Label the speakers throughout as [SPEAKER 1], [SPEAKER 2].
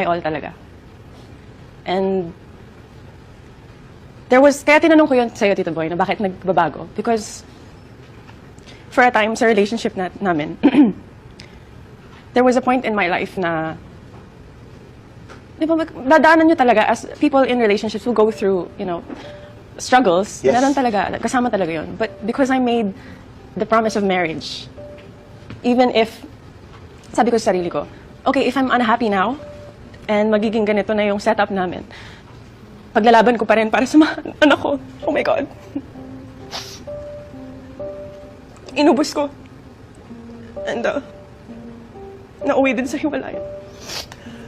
[SPEAKER 1] my all talaga. And kaya tinanong ko yun sa'yo, Tito Boy, na bakit nagbabago. Because for a time, sa relationship namin, there was a point in my life na, di ba, dadaanan nyo talaga as people in relationships who go through, struggles.
[SPEAKER 2] Yes.
[SPEAKER 1] Meron talaga, kasama talaga yun. But because I made the promise of marriage, even if, sabi ko sa sarili ko, okay, if I'm unhappy now, and magiging ganito na yung setup namin, paglalaban ko pa rin para sa mga anak ko. Oh my God. Inubos ko. And, nauwi din sa hiwalayan.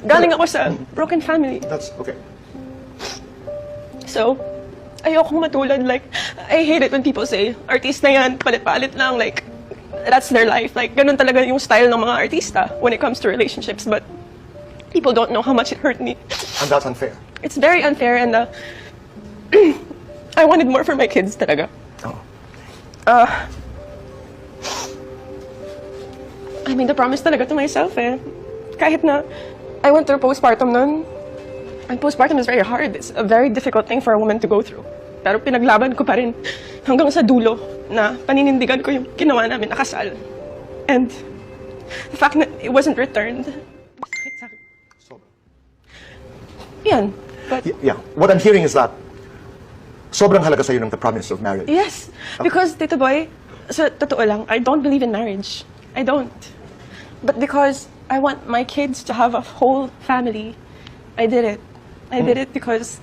[SPEAKER 1] Galing ako sa broken family.
[SPEAKER 2] That's okay.
[SPEAKER 1] So, ayokong matulad. Like, I hate it when people say, artista yan, palit-palit lang. Like, that's their life. Like, ganun talaga yung style ng mga artista when it comes to relationships. But people don't know how much it hurt me.
[SPEAKER 2] And that's unfair.
[SPEAKER 1] It's very unfair, and I wanted more for my kids talaga.
[SPEAKER 2] Oh.
[SPEAKER 1] I made the promise talaga to myself eh. Kahit na I went through postpartum nun. And postpartum is very hard. It's a very difficult thing for a woman to go through. Pero pinaglaban ko pa rin hanggang sa dulo na paninindigan ko yung ginawa namin na kasal. And the fact that it wasn't returned, sakit sa akin. Yan. But
[SPEAKER 2] Yeah. What I'm hearing is that sobrang halaga sa'yo ng the promise of marriage.
[SPEAKER 1] yes, because Tito Boy, sa totoo lang, I don't believe in marriage. I don't. But because I want my kids to have a whole family, I did it. I did it because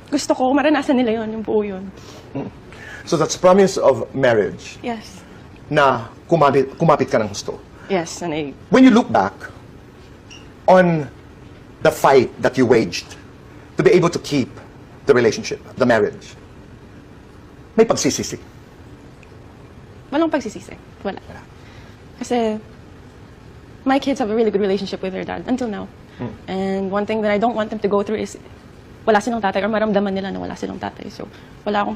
[SPEAKER 1] gusto ko maranasan nila yon, yung buo yun.
[SPEAKER 2] So that's promise of marriage
[SPEAKER 1] Yes.
[SPEAKER 2] na kumapit ka ng gusto.
[SPEAKER 1] Yes, and
[SPEAKER 2] When you look back on the fight that you waged to be able to keep the relationship, the marriage, may pagsisisi.
[SPEAKER 1] walang pagsisisi. Wala. Kasi my kids have a really good relationship with their dad until now. And one thing that I don't want them to go through is wala silang tatay or maramdaman nila na wala silang tatay. So, wala akong